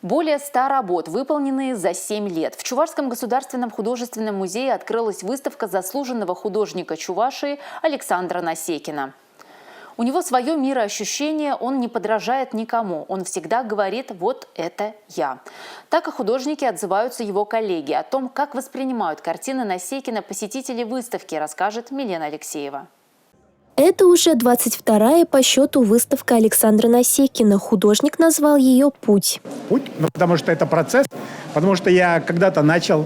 Более 100 работ, выполненные за 7 лет. В Чувашском государственном художественном музее открылась выставка заслуженного художника Чувашии Александра Насекина. У него свое мироощущение, он не подражает никому. Он всегда говорит «вот это я». Так и художники отзываются его коллеги. О том, как воспринимают картины Насекина посетители выставки, расскажет Милена Алексеева. Это уже 22-я по счету выставка Александра Насекина. Художник назвал ее «Путь». Путь, потому что это процесс, потому что я когда-то начал,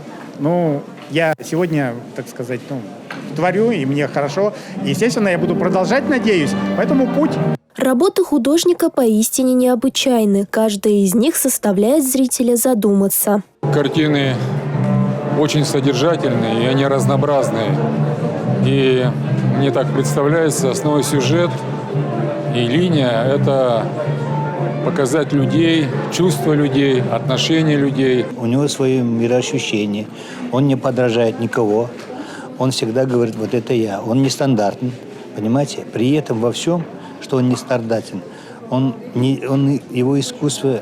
я сегодня, так сказать, творю, и мне хорошо. Естественно, я буду продолжать, надеюсь, поэтому путь. Работы художника поистине необычайны. Каждая из них заставляет зрителя задуматься. Картины очень содержательные, и они разнообразные. И мне так представляется, основной сюжет и линия – это показать людей, чувства людей, отношения людей. У него свое мироощущение, он не подражает никого, он всегда говорит «вот это я». Он нестандартен, понимаете? При этом во всем, что он нестандартен, его искусство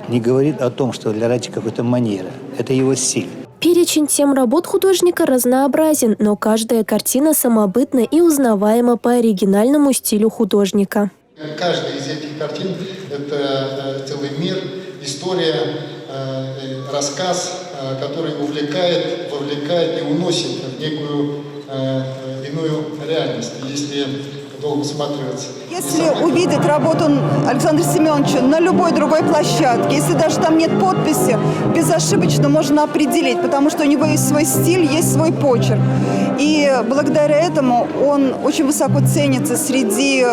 не говорит о том, что ради какой-то манеры. Это его стиль. Перечень тем работ художника разнообразен, но каждая картина самобытна и узнаваема по оригинальному стилю художника. Каждая из этих картин – это целый мир, история, рассказ, который вовлекает и уносит в некую иную реальность, если долго всматриваться. Если увидеть работу Александра Семеновича на любой другой площадке, если даже там нет подписи, безошибочно можно определить, потому что у него есть свой стиль, есть свой почерк. И благодаря этому он очень высоко ценится среди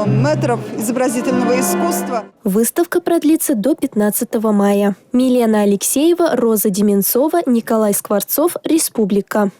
мэтров изобразительного искусства. Выставка продлится до 15 мая. Милена Алексеева, Роза Деменцова, Николай Скворцов, Республика.